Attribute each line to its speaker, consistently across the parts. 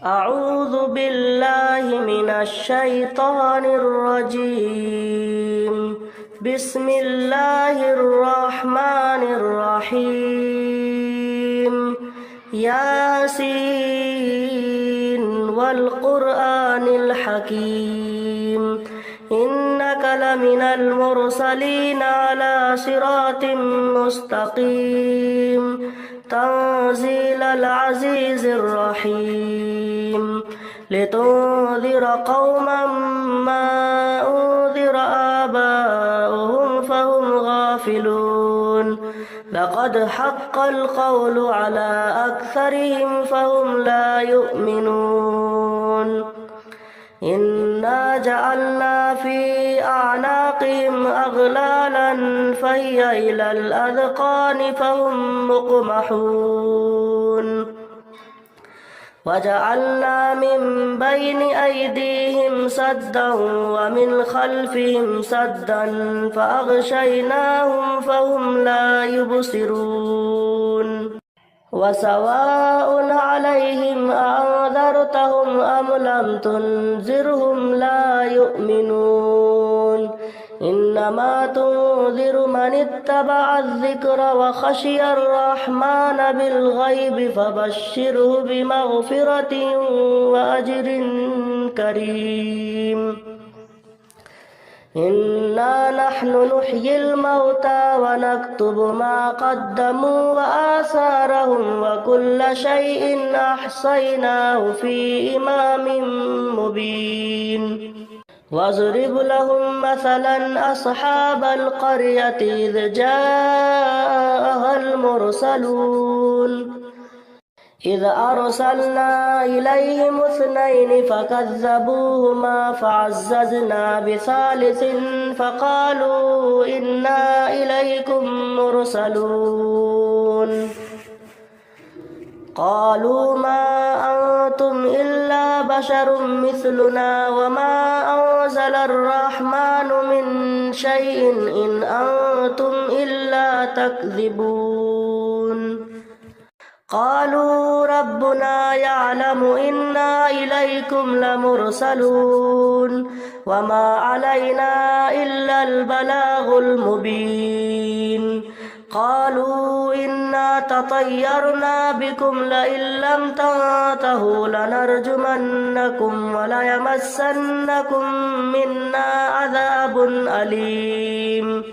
Speaker 1: أعوذ بالله من الشيطان الرجيم. بسم الله الرحمن الرحيم. ياسين والقرآن الحكيم إنك لمن المرسلين على صراط مستقيم تنزيل العزيز الرحيم لتنذر قوما ما أنذر آباؤهم فهم غافلون لقد حق القول على أكثرهم فهم لا يؤمنون إنا جعلنا في أعناقهم أغلالا فهي إلى الأذقان فهم مقمحون وجعلنا من بين أيديهم سدا ومن خلفهم سدا فأغشيناهم فهم لا يبصرون وسواء عليهم أنذرتهم أم لم تنذرهم لا يؤمنون إنما تنذر من اتبع الذكر وخشي الرحمن بالغيب فبشره بمغفرة وأجر كريم إنا نحن نحيي الموتى ونكتب ما قدموا وآثارهم وكل شيء أحصيناه في إمام مبين واضرب لهم مثلا أصحاب القرية إذ جاءها المرسلون إذ أرسلنا إليهم 2 فكذبوهما فعززنا بثالث فقالوا إنا إليكم مرسلون قالوا ما أنتم إلا بشر مثلنا وما أنزل الرحمن من شيء إن أنتم إلا تكذبون قالوا ربنا يعلم إنا إليكم لمرسلون وما علينا إلا البلاغ المبين قالوا إنا تطيرنا بكم لئن لم تنتهوا لنرجمنكم وليمسنكم منا عذاب أليم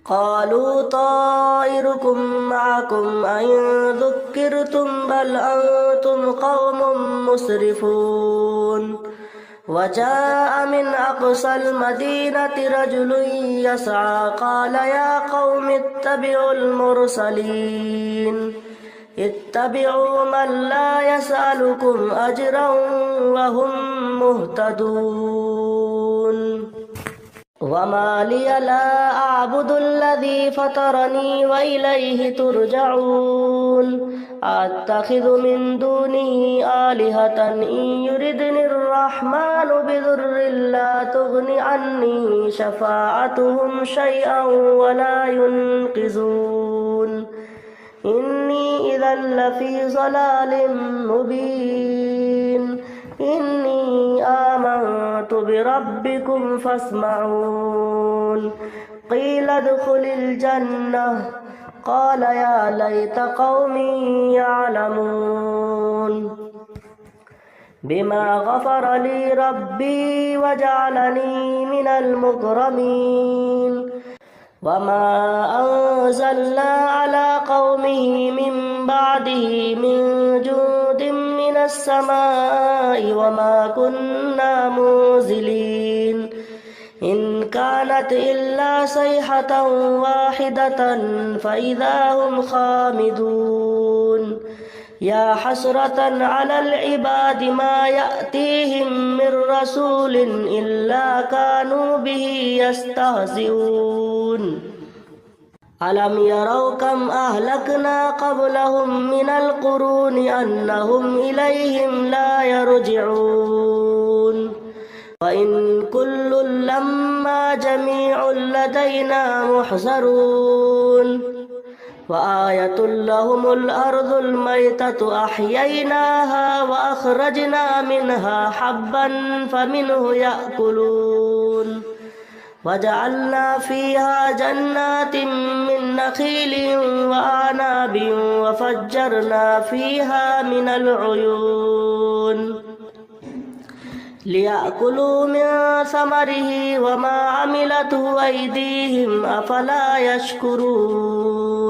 Speaker 1: قالوا طائركم معكم أئن ذكرتم بل أنتم قوم مسرفون وجاء من أقصى المدينة رجل يسعى قال يا قوم اتبعوا المرسلين اتبعوا من لا يسألكم أجرا وهم مهتدون وما لي لا أعبد الذي فطرني وإليه ترجعون أتخذ من دونه آلهة إن يردني الرحمن بضر لا تغن عني شفاعتهم شيئا ولا ينقذون إني إذا لفي ضلال مبين إني آمنت بربكم فاسمعون قيل ادخل الجنة قال يا ليت قومي يعلمون بما غفر لي ربي وجعلني من المكرمين وما أنزلنا على قومه من بعده من جند من السماء وما كنا منزلين إن كانت إلا صيحة واحدة فإذا هم خامدون يا حسرة على العباد ما يأتيهم من رسول إلا كانوا به يستهزئون ألم يروا كم أهلكنا قبلهم من القرون أنهم إليهم لا يرجعون وإن كل لما جميع لدينا محضرون وآية لهم الأرض الميتة أحييناها وأخرجنا منها حبا فمنه يأكلون وجعلنا فيها جنات من نخيل وأعناب وفجرنا فيها من العيون ليأكلوا من ثمره وما عملته أيديهم أفلا يشكرون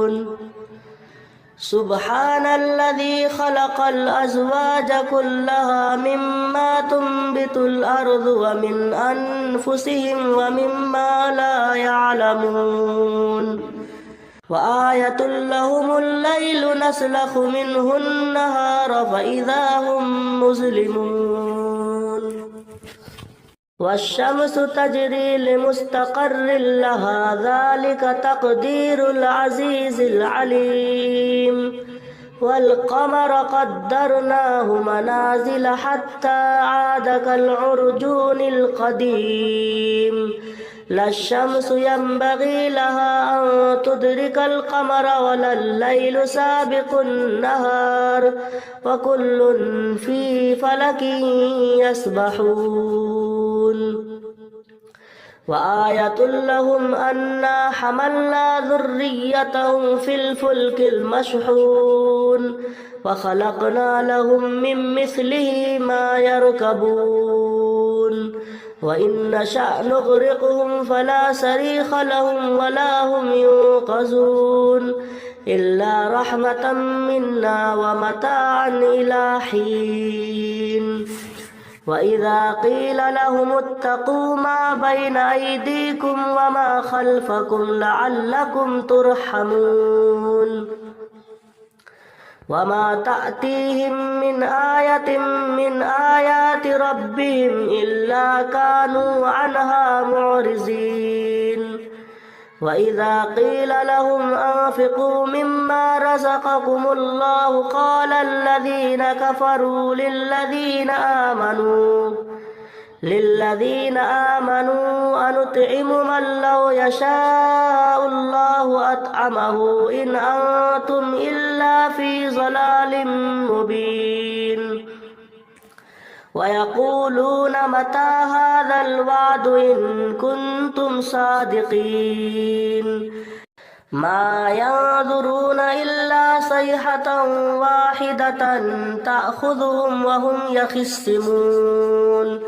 Speaker 1: سبحان الذي خلق الأزواج كلها مما تنبت الأرض ومن أنفسهم ومما لا يعلمون وآية لهم الليل نسلخ منه النهار فإذا هم مظلمون والشمس تجري لمستقر لها ذلك تقدير العزيز العليم والقمر قدرناه منازل حتى عاد كالعرجون القديم لا الشمس ينبغي لها أن تدرك القمر ولا الليل سابق النهار وكل في فلك يسبحون وآية لهم أنا حملنا ذريتهم في الفلك المشحون وخلقنا لهم من مثله ما يركبون وإن نشأ نغرقهم فلا صريخ لهم ولا هم ينقذون إلا رحمة منا ومتاعا إلى حين وإذا قيل لهم اتقوا ما بين أيديكم وما خلفكم لعلكم ترحمون وما تأتيهم من آية من آيات ربهم إلا كانوا عنها معرضين وإذا قيل لهم أنفقوا مما رزقكم الله قال الذين كفروا للذين آمنوا أنطعم من لو يشاء الله أطعمه إن أنتم إلا في ضلال مبين ويقولون متى هذا الوعد إن كنتم صادقين ما ينظرون إلا صيحة واحدة تأخذهم وهم يخصمون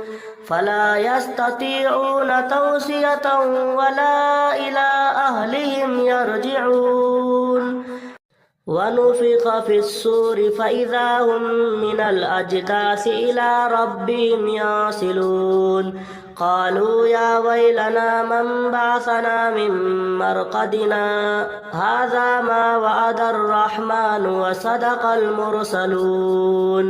Speaker 1: فلا يستطيعون توصية ولا إلى أهلهم يرجعون ونفخ في الصور فإذا هم من الأجداث إلى ربهم يصلون قالوا يا ويلنا من بعثنا من مرقدنا هذا ما وعد الرحمن وصدق المرسلون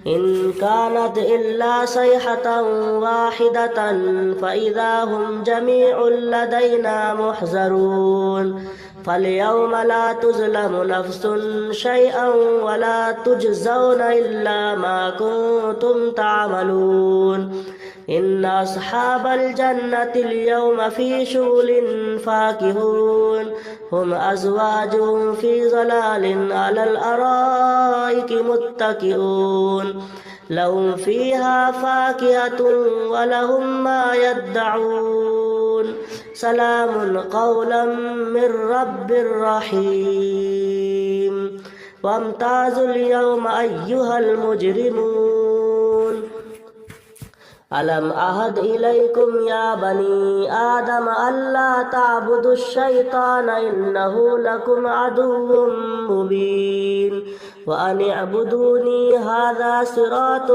Speaker 1: إن كانت إلا صيحة واحدة فإذا هم جميع لدينا محضرون فاليوم لا تظلم نفس شيئا ولا تجزون إلا ما كنتم تعملون إن أصحاب الجنة اليوم في شغل فاكهون هم أزواجهم في ظلال على الأرائك متكئون لهم فيها فاكهة ولهم ما يدعون سلام قولا من رب رحيم وامتازوا اليوم أيها المجرمون ألم أعهد إليكم يا بني آدم ألا تعبدوا الشيطان إنه لكم عدو مبين وأن اعبدوني هذا صراط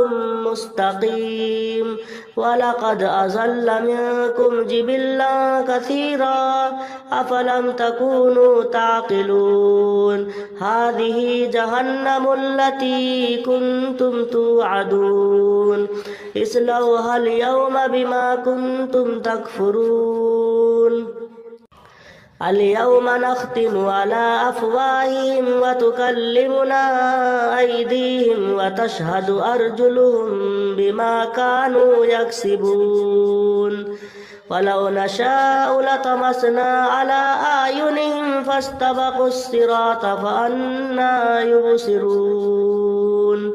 Speaker 1: مستقيم ولقد أضل منكم جبلا كثيرا أفلم تكونوا تعقلون هذه جهنم التي كنتم توعدون اصلوها اليوم بما كنتم تكفرون اليوم نختم على أفواههم وتكلمنا أيديهم وتشهد أرجلهم بما كانوا يكسبون ولو نشاء لطمسنا على أعينهم فاستبقوا الصراط فأنى يبصرون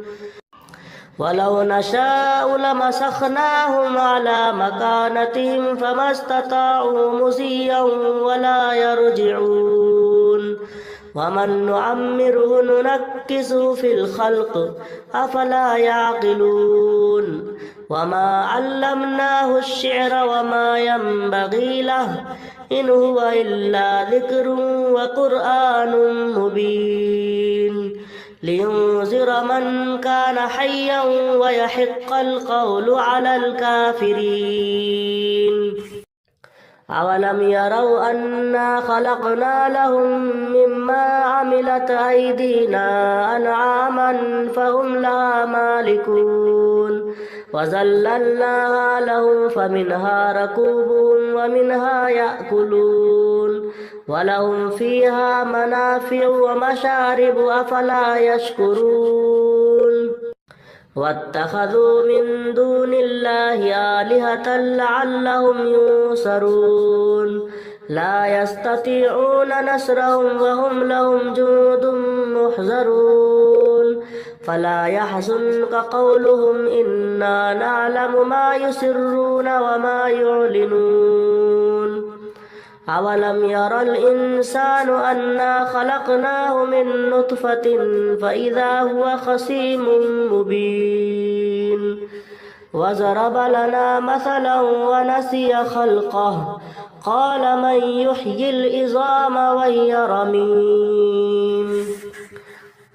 Speaker 1: ولو نشاء لمسخناهم على مكانتهم فما استطاعوا مزيا ولا يرجعون ومن نعمره ننكسه في الخلق أفلا يعقلون وما علمناه الشعر وما ينبغي له إن هو إلا ذكر وقرآن مبين لينذر من كان حيا ويحق القول على الكافرين أولم يروا أنا خلقنا لهم مما عملت أيدينا أنعاما فهم لها مالكون وذللناها لهم فمنها ركوبهم ومنها يأكلون ولهم فيها منافع ومشارب أفلا يشكرون واتخذوا من دون الله آلهة لعلهم ينصرون لا يستطيعون نصرهم وهم لهم جند محضرون فلا يحزنك قولهم إنا نعلم ما يسرون وما يعلنون أولم ير الإنسان أنا خلقناه من نطفة فإذا هو خصيم مبين وضرب لنا مثلا ونسي خلقه قال من يحيي العظام وهي رميم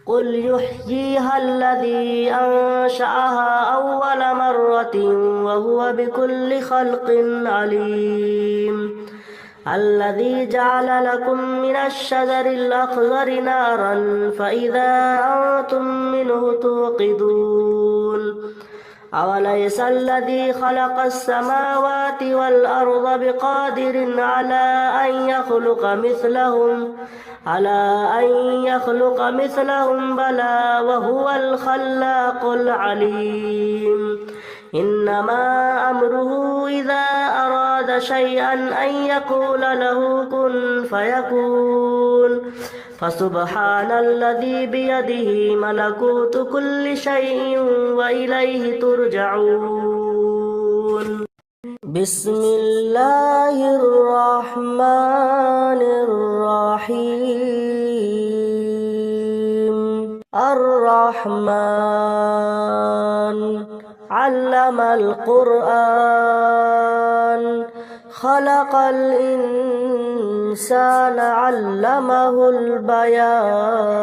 Speaker 1: قل يحييها الذي أنشأها أول مرة وهو بكل خلق عليم الذي جعل لكم من الشجر الأخضر نارا فإذا أنتم منه توقدون أوليس الذي خلق السماوات والأرض بقادر على أن يخلق مثلهم بلى وهو الخلاق العليم إنما أمره إذا أراد شيئا أن يقول له كن فيكون فسبحان الذي بيده ملكوت كل شيء وإليه ترجعون بسم الله الرحمن الرحيم الرحمن علم القرآن خلق الإنسان علمه البيان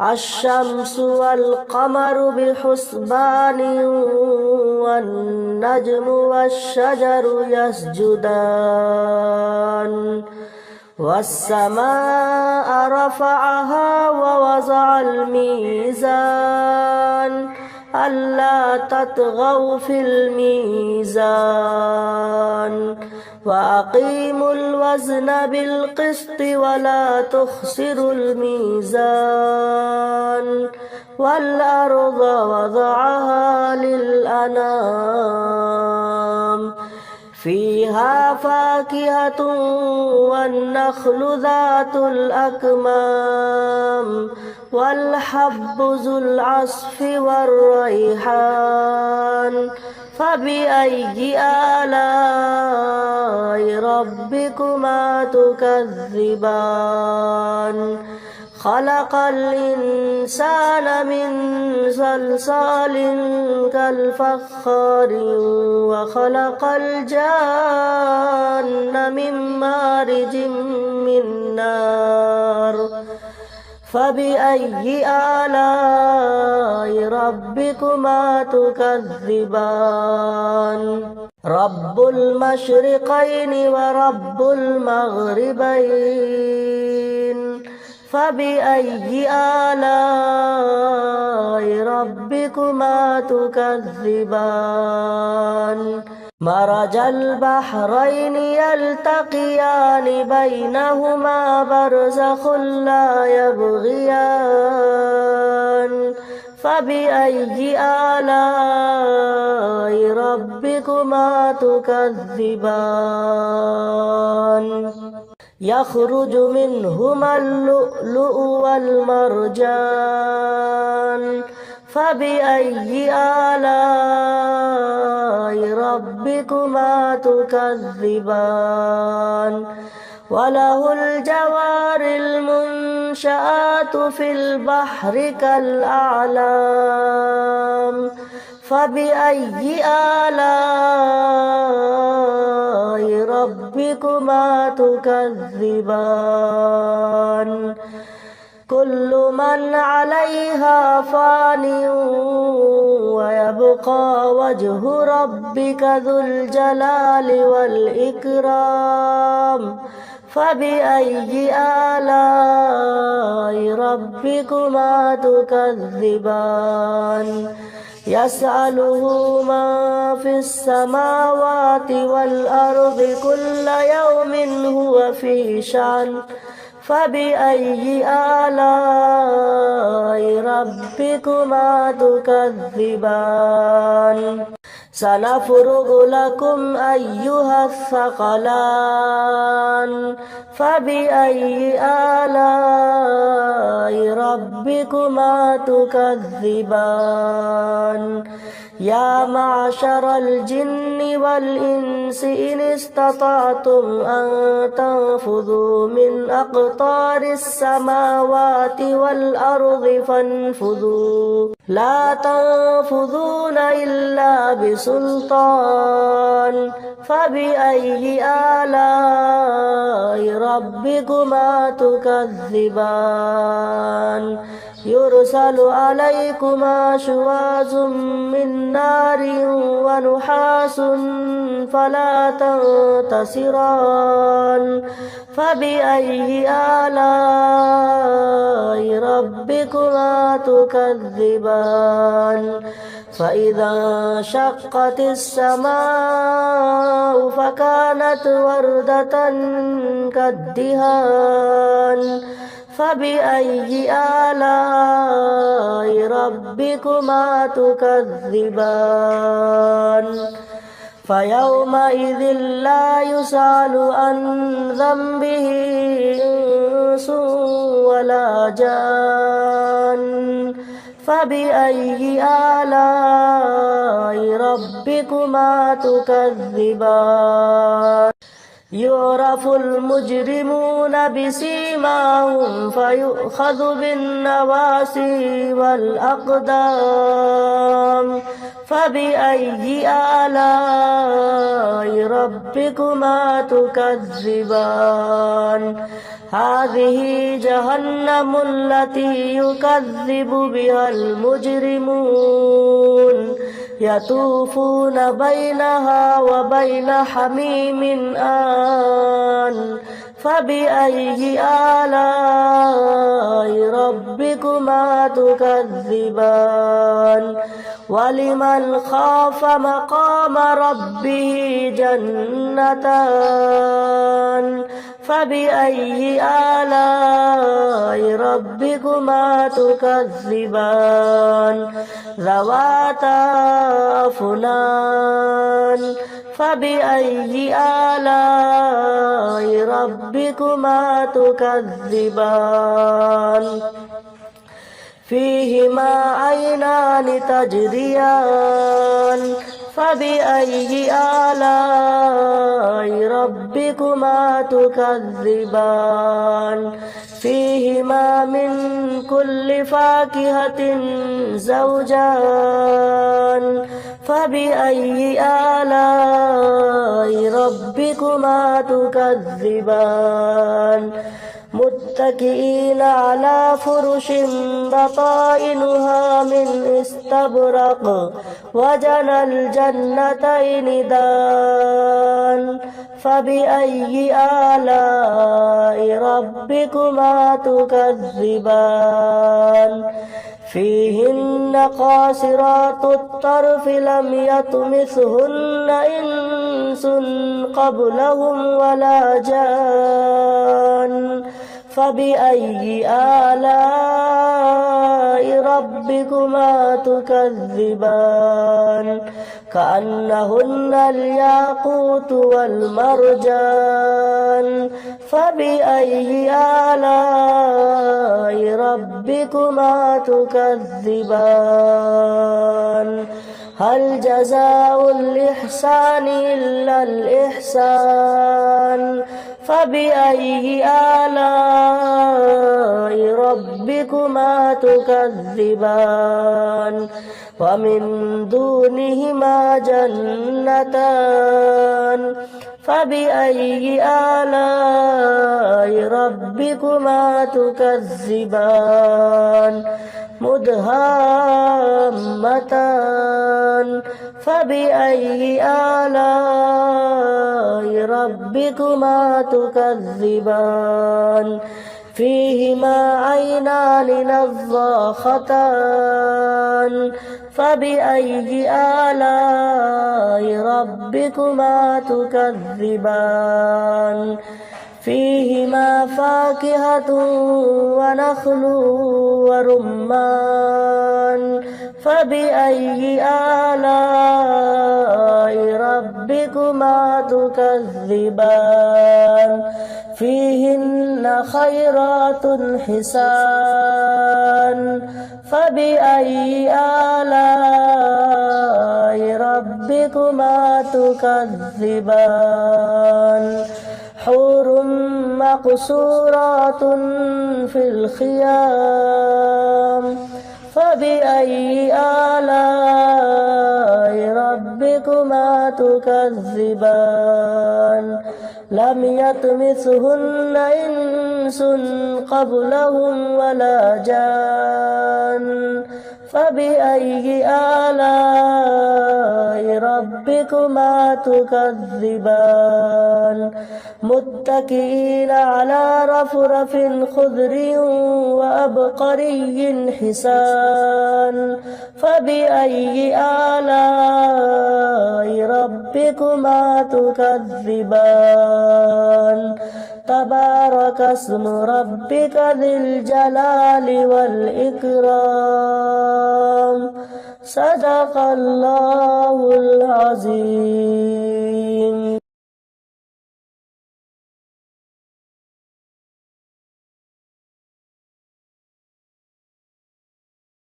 Speaker 1: الشمس والقمر بحسبان والنجم والشجر يسجدان والسماء رفعها ووضع الميزان ألا تطغوا في الميزان وأقيموا الوزن بالقسط ولا تخسروا الميزان والأرض وضعها للأنام فيها فاكهة والنخل ذات الأكمام والحب ذو العصف والريحان فبأي آلاء ربكما تكذبان خلق الإنسان من صلصال كالفخار وخلق الجان من مارج من نار فبأي آلاء ربكما تكذبان رب المشرقين ورب المغربين فبأي آلاء ربكما تكذبان مرج البحرين يلتقيان بينهما برزخ لا يبغيان فبأي آلاء ربكما تكذبان يخرج منهما اللؤلؤ والمرجان فبأي آلاء ربكما تكذبان وله الجوار المنشآت في البحر كالأعلام فبأي آلاء ربكما تكذبان كل من عليها فان ويبقى وجه ربك ذو الجلال والإكرام فبأي آلاء ربكما تكذبان يسأله من في السماوات والأرض كل يوم هو في شأن فبأي آلاء ربكما تكذبان سنفرغ لكم أيها الثقلان فبأي آلاء ربكما تكذبان يا معشر الجن والإنس إن استطعتم أن تنفذوا من أقطار السماوات والأرض فانفذوا لا تنفذون إلا بسلطان فبأي آلاء ربكما تكذبان يرسل عليكما شواظ من نار ونحاس فلا تنتصران فبأي آلاء ربكما تكذبان فإذا انشقت السماء فكانت وردة كالدهان فبأي آلاء ربكما تكذبان فيومئذ لا يسأل عن ذنبه إنس ولا جان فبأي آلاء ربكما تكذبان يعرف المجرمون بسيماهم فيؤخذ بالنواسي والأقدام فبأي آلاء ربكما تكذبان هذه جهنم التي يكذب بها المجرمون يطوفون بينها وبين حميم آن فبأي آلاء ربكما تكذبان ولمن خاف مقام ربه جنتان فبأي آلاء ربكما تكذبان ذواتا أفنان فبأي آلاء ربكما تكذبان فيهما عينان تجريان فبأي آلاء ربكما تكذبان فيهما من كل فاكهة زوجان فبأي آلاء ربكما تكذبان متكئين على فرش بطائنها من استبرق وجنى الجنتين دان فبأي آلاء ربكما تكذبان فيهن قاصرات الطرف لم يطمثهن إنس قبلهم ولا جان فبأي آلاء ربكما تكذبان كأنهن الياقوت والمرجان فبأي آلاء ربكما تكذبان هل جزاء الإحسان إلا الإحسان فبأي آلاء ربكما تكذبان ومن دونهما جنتان فبأي آلاء ربكما تكذبان مدهامتان فبأي آلاء ربكما تكذبان فيهما عينان نضاختان فبأي آلاء ربكما تكذبان فيهما فاكهة ونخل ورمان فبأي آلاء ربكما تكذبان فيهن خيرات حسان فبأي آلاء ربكما تكذبان حور مقصورات في الخيام فبأي آلاء ربكما تكذبان لم يطمثهن إنس قبلهم ولا جان فبأي آلاء ربكما تكذبان متكئين على رفرف خضر وأبقري حسان فبأي آلاء ربكما تكذبان تبارك اسم ربك ذي الجلال والإكرام صدق الله العظيم